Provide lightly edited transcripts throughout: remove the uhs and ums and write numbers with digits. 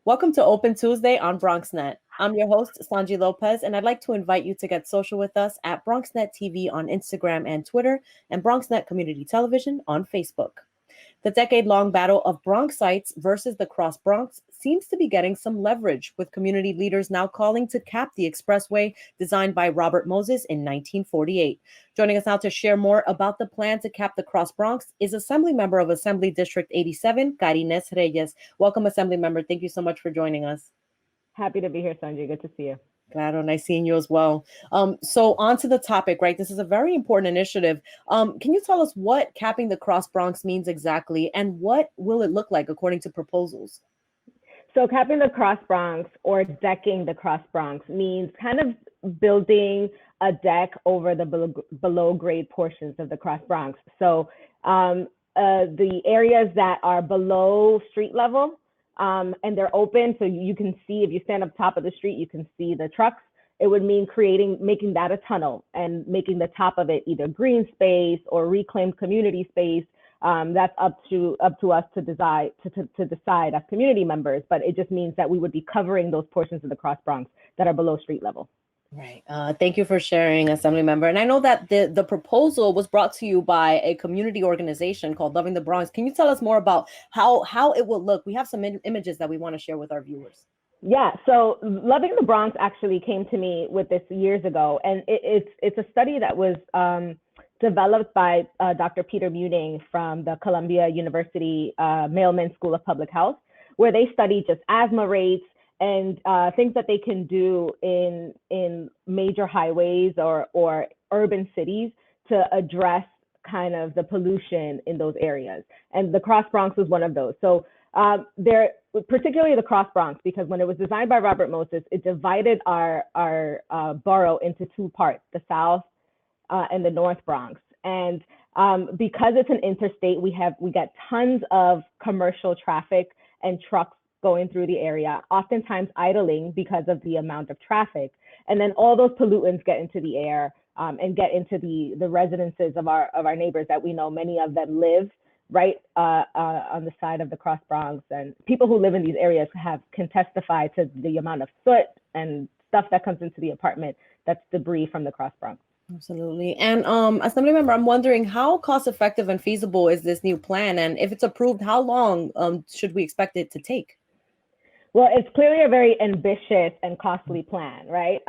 Welcome to Open Tuesday on BronxNet. I'm your host, Sonyi Lopez, and I'd like to invite you to get social with us at BronxNet TV on Instagram and Twitter, and BronxNet Community Television on Facebook. The decade-long battle of Bronxites versus the Cross Bronx seems to be getting some leverage, with community leaders now calling to cap the Expressway designed by Robert Moses in 1948. Joining us now to share more about the plan to cap the Cross Bronx is Assemblymember of Assembly District 87, Karines Reyes. Welcome, Assemblymember. Thank you so much for joining us. Happy to be here, Sonyi. Good to see you. Claro, nice seeing you as well. So on to the topic, right? This is a very important initiative. Can you tell us what capping the Cross Bronx means exactly, and what will it look like according to proposals? So capping the Cross Bronx, or decking the Cross Bronx, means kind of building a deck over the below grade portions of the Cross Bronx. So the areas that are below street level, and they're open, so you can see, if you stand up top of the street, you can see the trucks. It would mean making that a tunnel and making the top of it either green space or reclaimed community space. That's up to us to decide as community members, but it just means that we would be covering those portions of the Cross Bronx that are below street level. Right. Thank you for sharing, Assemblymember. And I know that the proposal was brought to you by a community organization called Loving the Bronx. Can you tell us more about how it will look? We have some images that we want to share with our viewers. Yeah, so Loving the Bronx actually came to me with this years ago, and it's a study that was developed by Dr. Peter Muning from the Columbia University Mailman School of Public Health, where they study just asthma rates and things that they can do in major highways or urban cities to address kind of the pollution in those areas. And the Cross Bronx was one of those. So particularly the Cross Bronx, because when it was designed by Robert Moses, it divided our borough into two parts, the South and the North Bronx. And because it's an interstate, we get tons of commercial traffic and trucks going through the area, oftentimes idling because of the amount of traffic. And then all those pollutants get into the air and get into the residences of our neighbors that we know many of them live right on the side of the Cross Bronx. And people who live in these areas can testify to the amount of soot and stuff that comes into the apartment that's debris from the Cross Bronx. Absolutely. And Assemblymember, I'm wondering, how cost effective and feasible is this new plan? And if it's approved, how long should we expect it to take? Well, it's clearly a very ambitious and costly plan, right?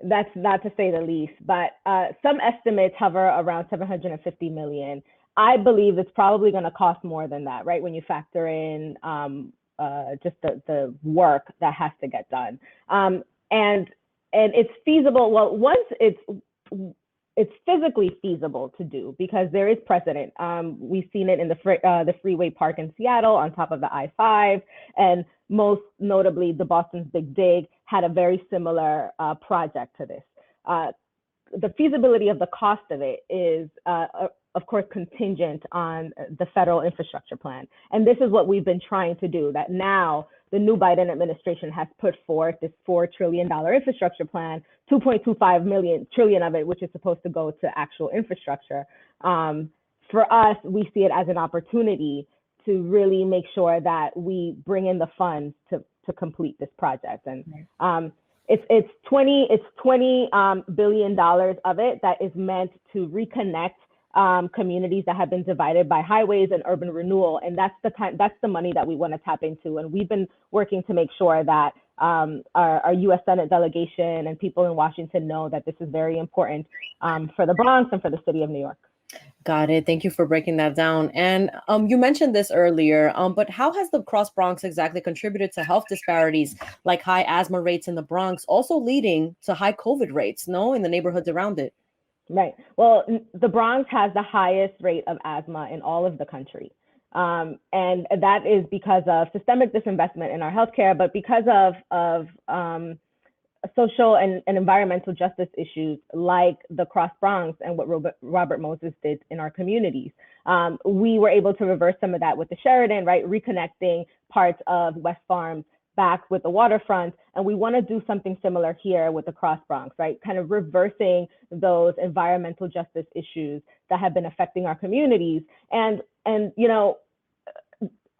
That's not to say the least, but some estimates hover around $750 million. I believe it's probably going to cost more than that, right? When you factor in just the work that has to get done. And it's feasible. Well, once it's physically feasible to do, because there is precedent. We've seen it in the Freeway Park in Seattle on top of the I-5, and most notably, the Boston's Big Dig had a very similar project to this. The feasibility of the cost of it is, of course, contingent on the federal infrastructure plan. And this is what we've been trying to do, that now the new Biden administration has put forth this $4 trillion infrastructure plan, 2.25 trillion of it, which is supposed to go to actual infrastructure. For us, we see it as an opportunity to really make sure that we bring in the funds to complete this project. And it's $20 billion of it that is meant to reconnect communities that have been divided by highways and urban renewal, and that's the money that we want to tap into. And we've been working to make sure that our U.S. Senate delegation and people in Washington know that this is very important for the Bronx and for the city of New York. Got it. Thank you for breaking that down. And you mentioned this earlier, but how has the Cross Bronx exactly contributed to health disparities, like high asthma rates in the Bronx, also leading to high COVID rates, in the neighborhoods around it? Right. Well, the Bronx has the highest rate of asthma in all of the country. And that is because of systemic disinvestment in our healthcare, but because of social and environmental justice issues like the Cross Bronx and what Robert Moses did in our communities. We were able to reverse some of that with the Sheridan, right? Reconnecting parts of West Farms back with the waterfront. And we want to do something similar here with the Cross Bronx, right? Kind of reversing those environmental justice issues that have been affecting our communities. And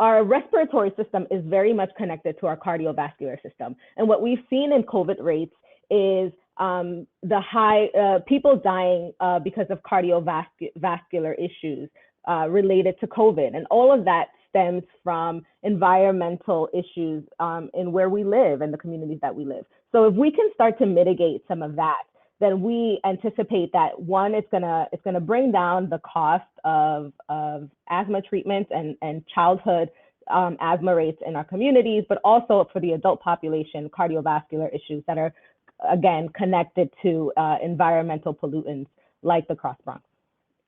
our respiratory system is very much connected to our cardiovascular system. And what we've seen in COVID rates is the high people dying because of cardiovascular issues related to COVID. And all of that stems from environmental issues in where we live and the communities that we live. So if we can start to mitigate some of that, then we anticipate that one, it's gonna bring down the cost of asthma treatments and childhood asthma rates in our communities, but also for the adult population, cardiovascular issues that are, again, connected to environmental pollutants like the Cross Bronx.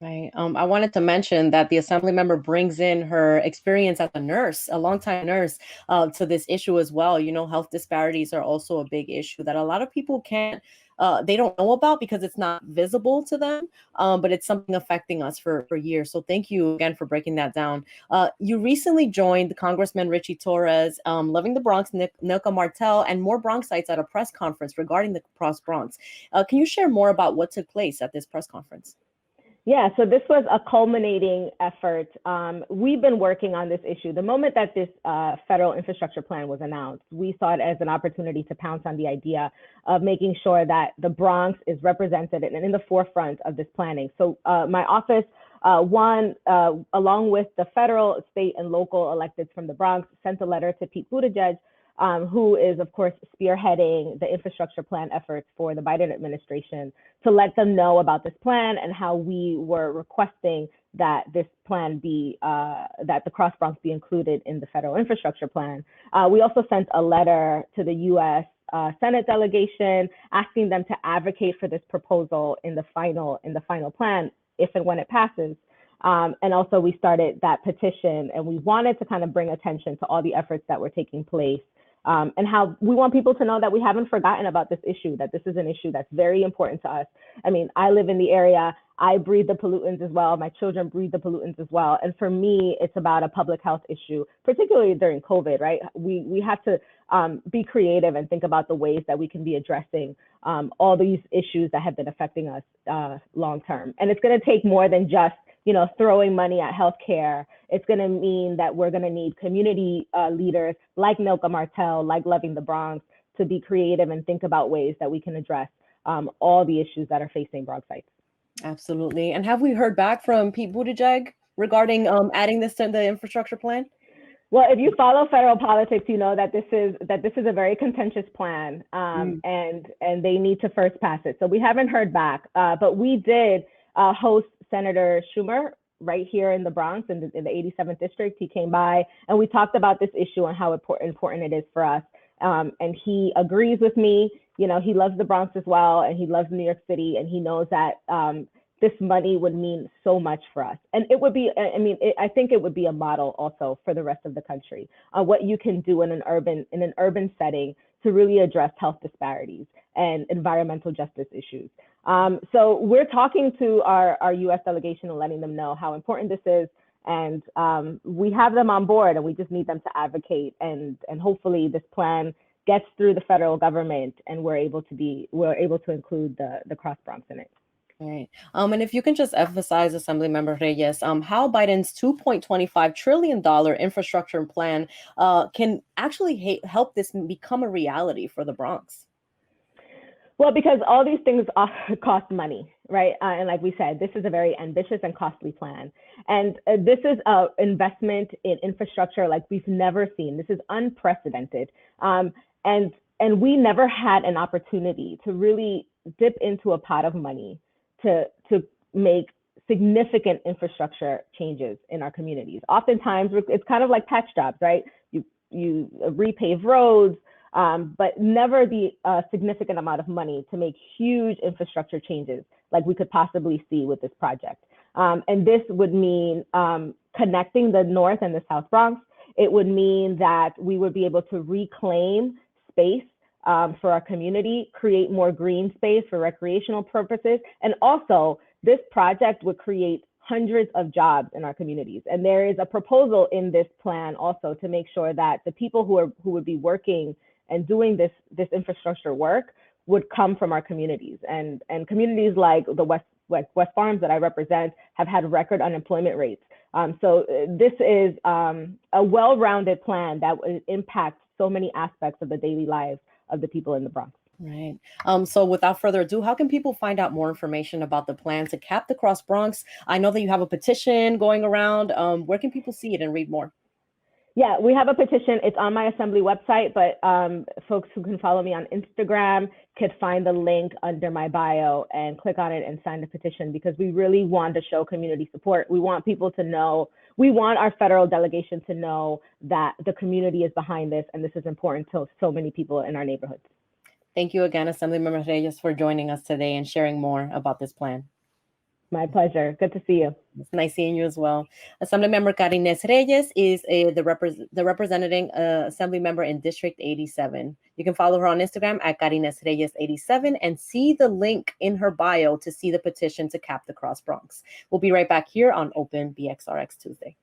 Right. I wanted to mention that the assembly member brings in her experience as a nurse, a longtime nurse, to this issue as well. You know, health disparities are also a big issue that a lot of people they don't know about because it's not visible to them, but it's something affecting us for years. So thank you again for breaking that down. You recently joined Congressman Richie Torres, Loving the Bronx, Nilka Martell, and more Bronxites at a press conference regarding the Cross Bronx. Can you share more about what took place at this press conference? Yeah, so this was a culminating effort. We've been working on this issue. The moment that this federal infrastructure plan was announced, we saw it as an opportunity to pounce on the idea of making sure that the Bronx is represented and in the forefront of this planning. So my office, along with the federal, state, and local electeds from the Bronx, sent a letter to Pete Buttigieg, who is, of course, spearheading the infrastructure plan efforts for the Biden administration, to let them know about this plan and how we were requesting that this plan be, that the Cross Bronx be included in the federal infrastructure plan. We also sent a letter to the U.S. Senate delegation asking them to advocate for this proposal in the final plan, if and when it passes. And also we started that petition, and we wanted to kind of bring attention to all the efforts that were taking place. And how we want people to know that we haven't forgotten about this issue, that this is an issue that's very important to us. I mean, I live in the area, I breathe the pollutants as well, my children breathe the pollutants as well. And for me, it's about a public health issue, particularly during COVID, right? We have to be creative and think about the ways that we can be addressing all these issues that have been affecting us long term. And it's gonna take more than just throwing money at healthcare. It's going to mean that we're going to need community leaders like Nilka Martell, like Loving the Bronx, to be creative and think about ways that we can address all the issues that are facing Bronxites. Absolutely. And have we heard back from Pete Buttigieg regarding adding this to the infrastructure plan? Well, if you follow federal politics, you know that this is a very contentious plan, and they need to first pass it. So we haven't heard back, but we did host Senator Schumer right here in the Bronx, in the 87th district. He came by and we talked about this issue and how important it is for us. And he agrees with me. He loves the Bronx as well, and he loves New York City, and he knows that this money would mean so much for us. And it would be, I think it would be a model also for the rest of the country, what you can do in an urban setting to really address health disparities and environmental justice issues. So we're talking to our U.S. delegation and letting them know how important this is. And we have them on board, and we just need them to advocate. And hopefully this plan gets through the federal government, and we're able to include the Cross Bronx in it. Right. And if you can just emphasize, Assemblymember Reyes, how Biden's $2.25 trillion infrastructure plan can actually help this become a reality for the Bronx. Well, because all these things cost money, right? And like we said, this is a very ambitious and costly plan. And this is an investment in infrastructure like we've never seen. This is unprecedented. And we never had an opportunity to really dip into a pot of money to make significant infrastructure changes in our communities. Oftentimes, it's kind of like patch jobs, right? You repave roads, but never the significant amount of money to make huge infrastructure changes like we could possibly see with this project. And this would mean connecting the North and the South Bronx. It would mean that we would be able to reclaim space for our community, create more green space for recreational purposes. And also, this project would create hundreds of jobs in our communities. And there is a proposal in this plan also to make sure that the people who would be working and doing this infrastructure work would come from our communities. And communities like the West Farms that I represent have had record unemployment rates. So this is a well-rounded plan that would impact so many aspects of the daily lives of the people in the Bronx. Right. So without further ado, how can people find out more information about the plan to cap the Cross Bronx? I know that you have a petition going around. Where can people see it and read more? Yeah, we have a petition. It's on my Assembly website, but folks who can follow me on Instagram could find the link under my bio and click on it and sign the petition, because we really want to show community support. We want people to know, we want our federal delegation to know that the community is behind this, and this is important to so many people in our neighborhoods. Thank you again, Assemblymember Reyes, for joining us today and sharing more about this plan. My pleasure. Good to see you. It's nice seeing you as well. Assemblymember Karines Reyes is the representing assembly member in District 87. You can follow her on Instagram at Karines Reyes 87 and see the link in her bio to see the petition to cap the Cross Bronx. We'll be right back here on Open BXRX Tuesday.